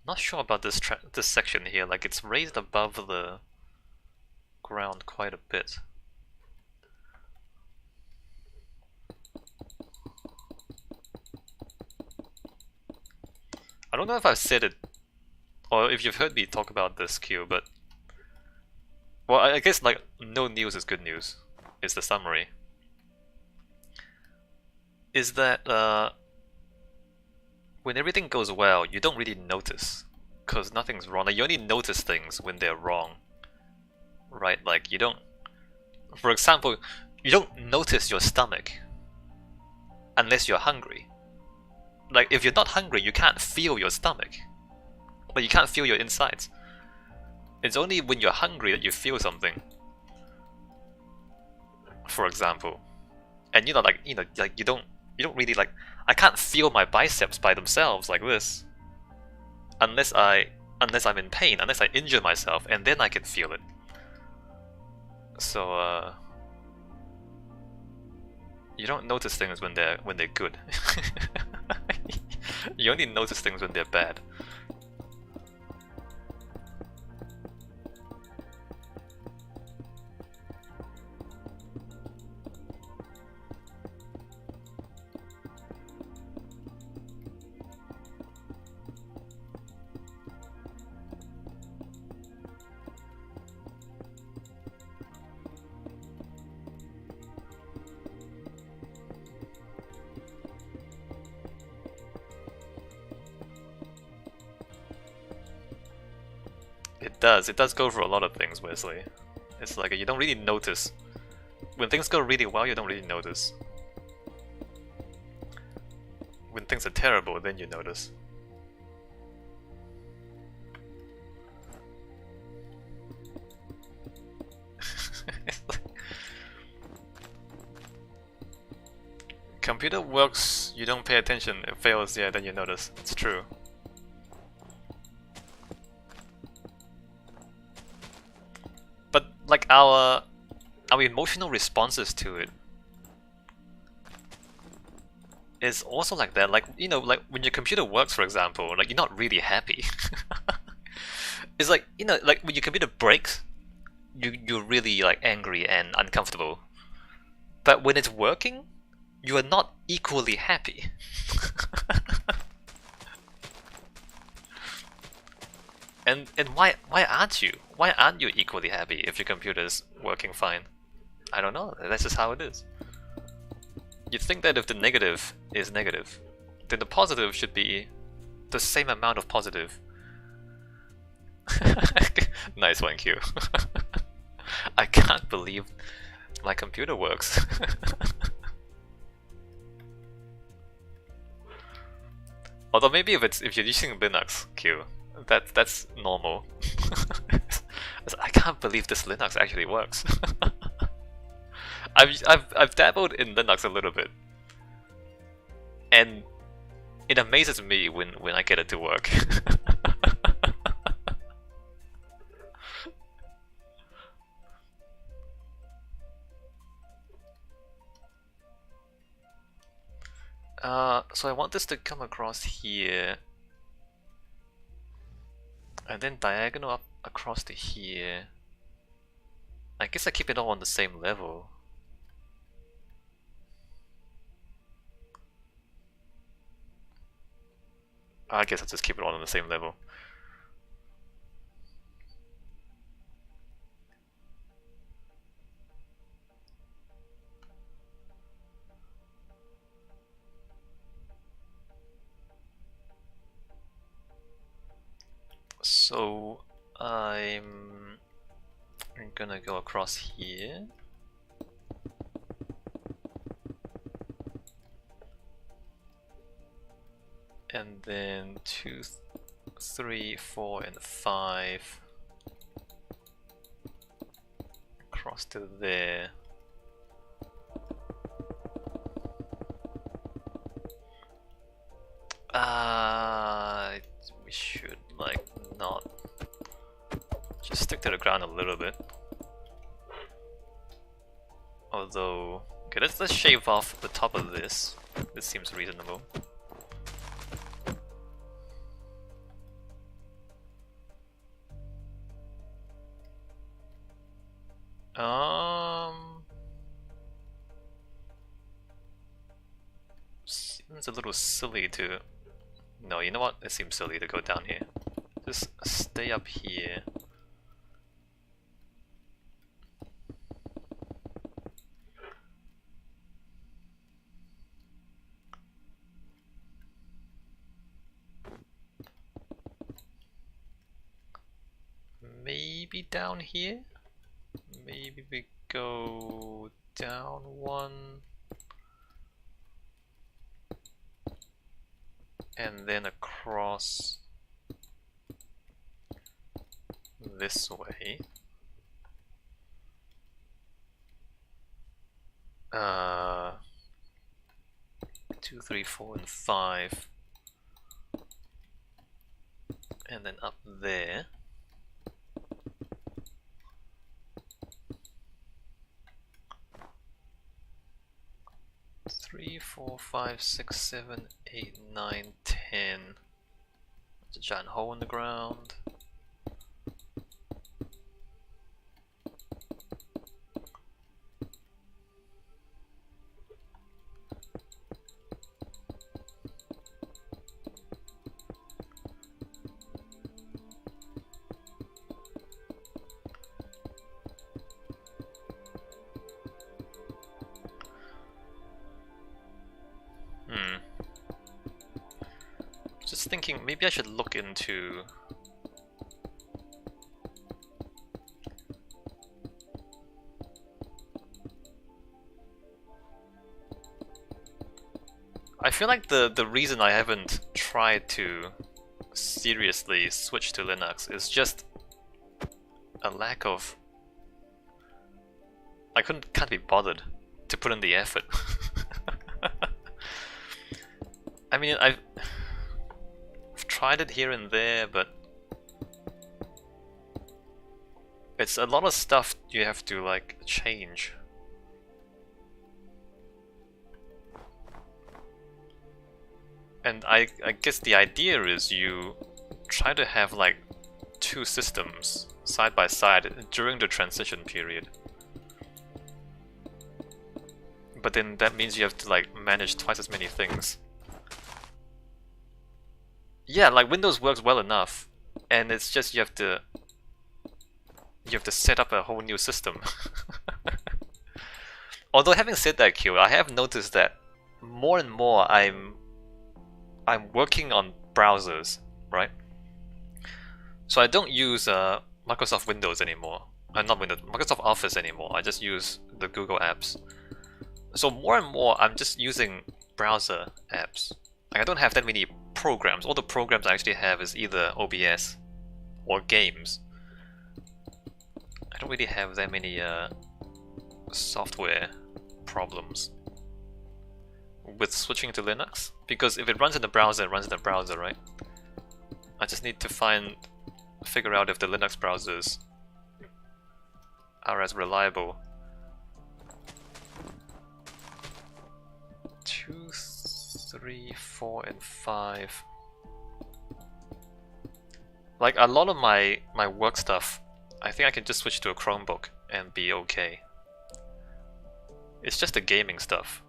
Not sure about this section here, like it's raised above the ground quite a bit. I don't know if I've said it, or if you've heard me talk about this, Q, but... Well, I guess, like, no news is good news, is the summary. Is that, when everything goes well, you don't really notice, because nothing's wrong. Like, you only notice things when they're wrong, right? Like, you don't... For example, you don't notice your stomach unless you're hungry. Like, if you're not hungry, you can't feel your stomach. Like, you can't feel your insides. It's only when you're hungry that you feel something. For example. And like you don't really like, I can't feel my biceps by themselves like this. Unless I'm in pain, unless I injure myself, and then I can feel it. So you don't notice things when they're good. You only notice things when they're bad. It does go for a lot of things, Wesley. It's like you don't really notice. When things go really well, you don't really notice. When things are terrible, then you notice. Computer works, you don't pay attention, it fails, yeah, then you notice. It's true. But like our emotional responses to it is also like that. Like, you know, like when your computer works, for example, like you're not really happy. It's like, you know, like when your computer breaks, you're really like angry and uncomfortable. But when it's working, you are not equally happy. And why aren't you? Why aren't you equally happy if your computer's working fine? I don't know, that's just how it is. You'd think that if the negative is negative, then the positive should be the same amount of positive. Nice one, Q. I can't believe my computer works. Although maybe if you're using Linux, Q, that's normal. I can't believe this Linux actually works. I've dabbled in Linux a little bit, and it amazes me when I get it to work. So I want this to come across here, and then diagonal up across to here. I guess I keep it all on the same level. I guess I'll just keep it all on the same level. So I'm gonna go across here. And then 2, 3, 4, and 5 across to there. We should like not just stick to the ground a little bit. Although, okay, let's shave off the top of this. This seems reasonable. Seems a little silly to... No, you know what? It seems silly to go down here. Just stay up here. Maybe down here? Maybe we go down one and then across this way. 2, 3, 4, and 5, and then up there. Three, 4, 5, 6, 7, 8, 9, 10. There's a giant hole in the ground. Just thinking, maybe I should look into... I feel like the reason I haven't tried to seriously switch to Linux is just a lack of... I can't be bothered to put in the effort. I mean, I've tried it here and there, but it's a lot of stuff you have to like change. And I guess the idea is you try to have like 2 systems side by side during the transition period. But then that means you have to like manage twice as many things. Yeah, like Windows works well enough, and it's just you have to set up a whole new system. Although having said that, Q, I have noticed that more and more I'm working on browsers, right? So I don't use Microsoft Windows anymore. Not Windows, Microsoft Office anymore. I just use the Google apps. So more and more I'm just using browser apps. Like I don't have that many programs. All the programs I actually have is either OBS or games. I don't really have that many software problems with switching to Linux, because if it runs in the browser, it runs in the browser, right? I just need to figure out if the Linux browsers are as reliable. 2, 3, 4, and 5. Like a lot of my work stuff, I think I can just switch to a Chromebook and be okay. It's just the gaming stuff.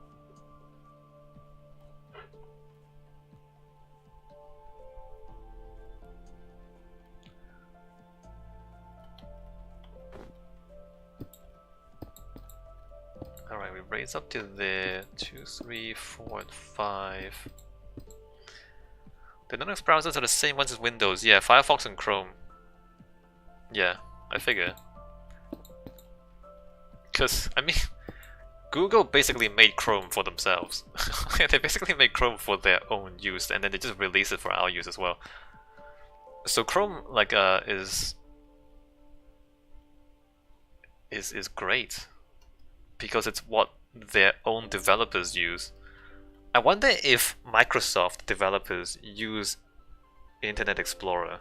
Alright, we raise up to there. 2, 3, 4, and 5. The Linux browsers are the same ones as Windows. Yeah, Firefox and Chrome. Yeah, I figure. Because, I mean, Google basically made Chrome for themselves. They basically made Chrome for their own use, and then they just release it for our use as well. So Chrome, like, is great, because it's what their own developers use. I wonder if Microsoft developers use Internet Explorer.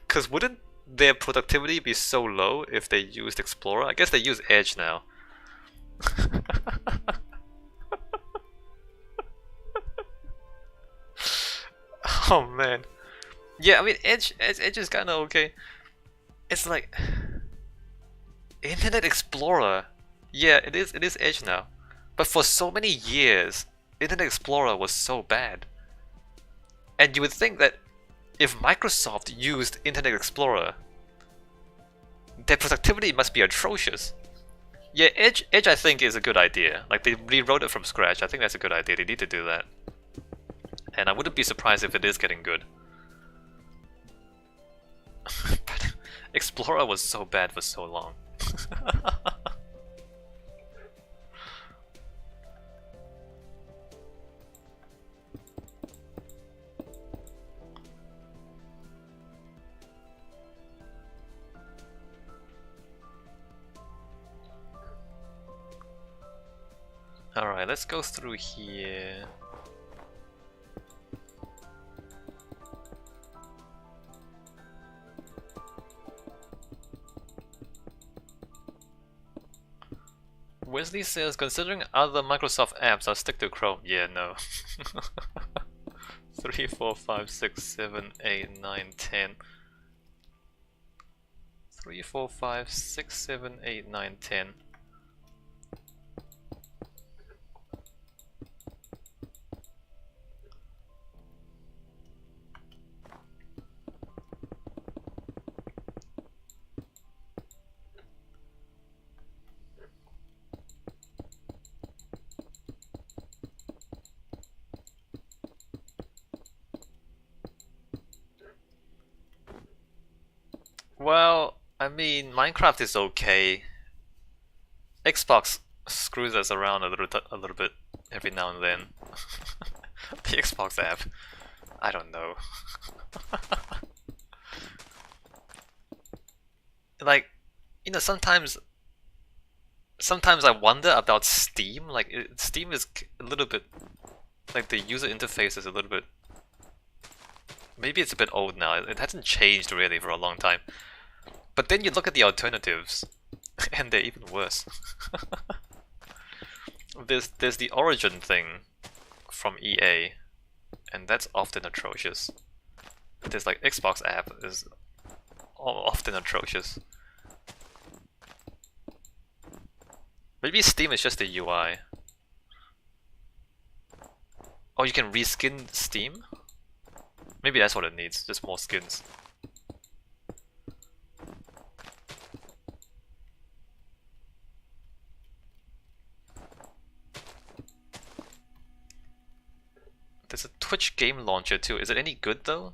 Because wouldn't their productivity be so low if they used Explorer? I guess they use Edge now. Oh man. Yeah, I mean Edge is kinda okay. It's like Internet Explorer. Yeah, it is Edge now. But for so many years, Internet Explorer was so bad. And you would think that if Microsoft used Internet Explorer, their productivity must be atrocious. Yeah, Edge I think is a good idea. Like they rewrote it from scratch. I think that's a good idea. They need to do that. And I wouldn't be surprised if it is getting good. But Explorer was so bad for so long. Alright, let's go through here. Wesley says, considering other Microsoft apps, I'll stick to Chrome. Yeah, no. 3, 4, 5, 6, 7, 8, 9, 10. 3, 4, 5, 6, 7, 8, 9, 10. Well, I mean, Minecraft is okay. Xbox screws us around a little bit every now and then. The Xbox app, I don't know. Like, you know, sometimes I wonder about Steam. Like, Steam is a little bit, like the user interface is a little bit. Maybe it's a bit old now. It hasn't changed really for a long time. But then you look at the alternatives, and they're even worse. There's the Origin thing from EA, and that's often atrocious. There's like Xbox app is often atrocious. Maybe Steam is just the UI. Oh, you can reskin Steam? Maybe that's what it needs, just more skins. There's a Twitch game launcher too. Is it any good though?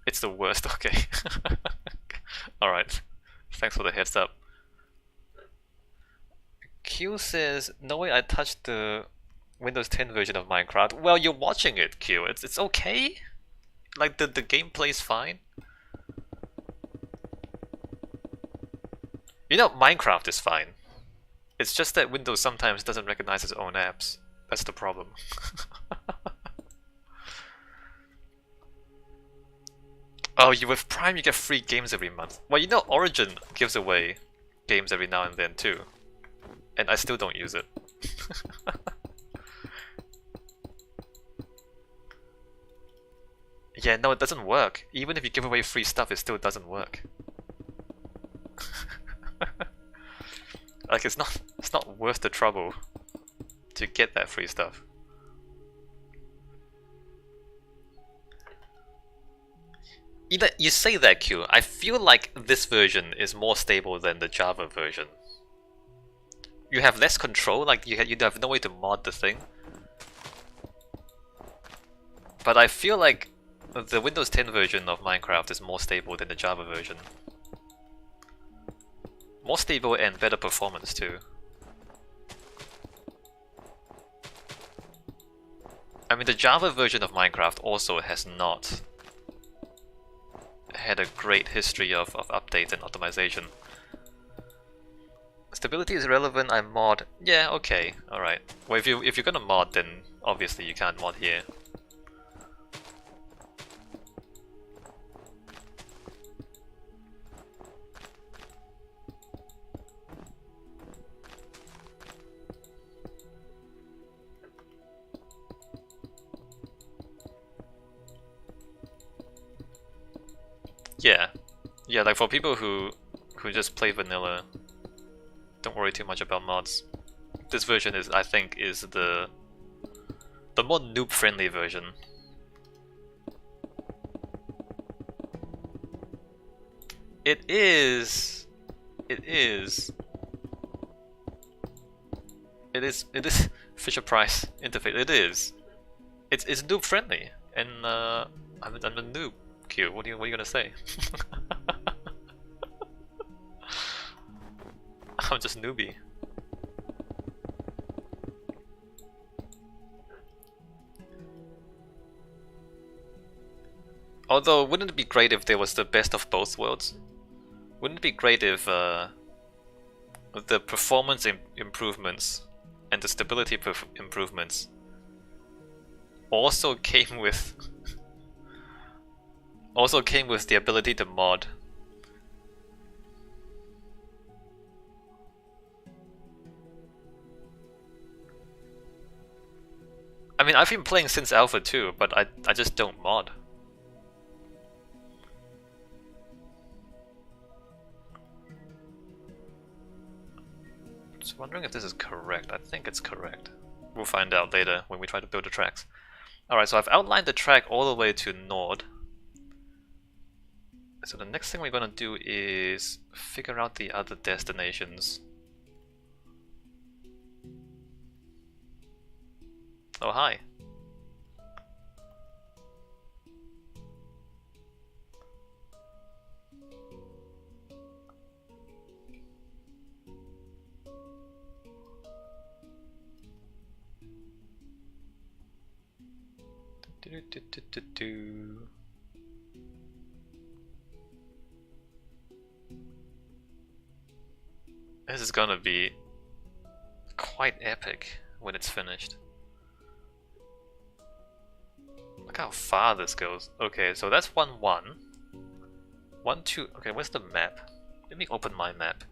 It's the worst, okay. Alright. Thanks for the heads up. Q says, no way I touched the Windows 10 version of Minecraft. Well, you're watching it, Q. It's okay? Like, the gameplay's fine? You know, Minecraft is fine. It's just that Windows sometimes doesn't recognize its own apps. That's the problem. Oh, with Prime you get free games every month. Well, you know Origin gives away games every now and then too. And I still don't use it. Yeah, no, it doesn't work. Even if you give away free stuff, it still doesn't work. Like, it's not worth the trouble to get that free stuff. You say that, Q. I feel like this version is more stable than the Java version. You have less control, like you have no way to mod the thing. But I feel like the Windows 10 version of Minecraft is more stable than the Java version. More stable and better performance too. I mean, the Java version of Minecraft also has not had a great history of updates and optimization. Stability is relevant, I mod. Yeah, okay, alright. Well, if you're gonna mod, then obviously you can't mod here. Yeah, yeah. Like for people who just play vanilla, don't worry too much about mods. This version is, I think, is the more noob-friendly version. It is. It is. It is Fisher Price interface. It is. It's noob friendly, and I'm a noob. Q. What are you gonna say? I'm just newbie. Although, wouldn't it be great if there was the best of both worlds? Wouldn't it be great if the performance improvements and the stability improvements also came with the ability to mod? I mean, I've been playing since Alpha too, but I just don't mod. Just wondering if this is correct. I think it's correct. We'll find out later when we try to build the tracks. Alright, so I've outlined the track all the way to Nord. So the next thing we're gonna do is figure out the other destinations. Oh, hi. This is gonna be quite epic when it's finished. Look how far this goes. Okay, so that's 1-1. 1-2. Okay, where's the map? Let me open my map.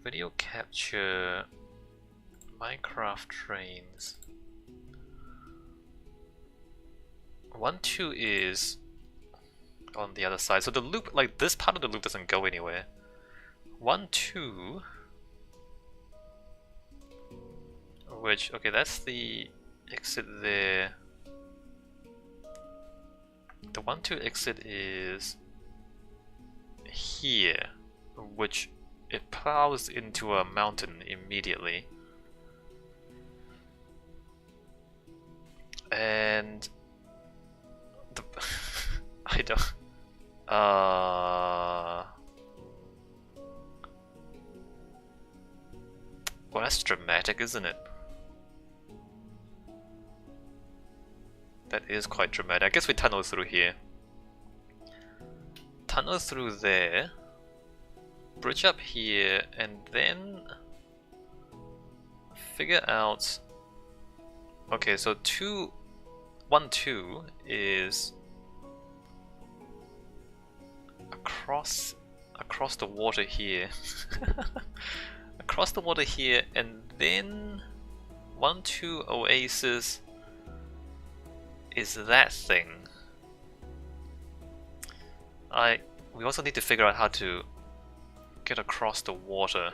Video capture Minecraft trains. 1-2 is on the other side. So the loop, like this part of the loop doesn't go anywhere. 1-2, which, okay, that's the exit there. The 1-2 exit is here, which it plows into a mountain immediately. And the I don't. Well, that's dramatic, isn't it? That is quite dramatic. I guess we tunnel through here. Tunnel through there. Bridge up here, and then figure out. Okay, so 1-2 is across the water here. Across the water here, and then 1-2 Oasis is that thing. We also need to figure out how to get across the water.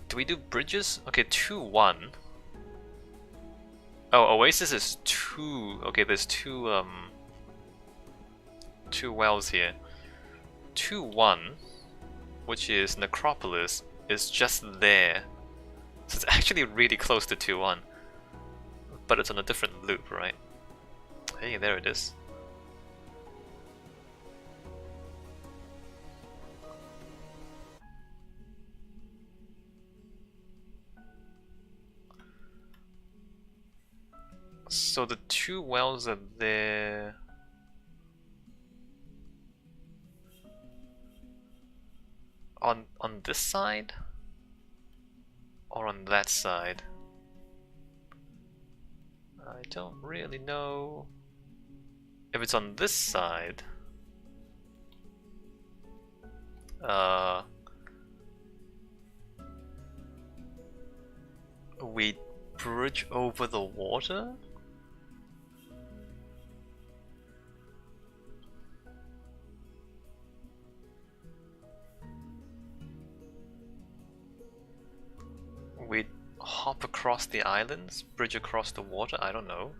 Do we do bridges? Okay, 2-1. Oh, Oasis is 2. Okay, there's two wells here. 2-1, which is Necropolis, is just there. So it's actually really close to 2-1. But it's on a different loop, right? Hey, there it is. So the two wells are there. On this side? Or on that side? I don't really know. If it's on this side, we bridge over the water? We hop across the islands, bridge across the water, I don't know.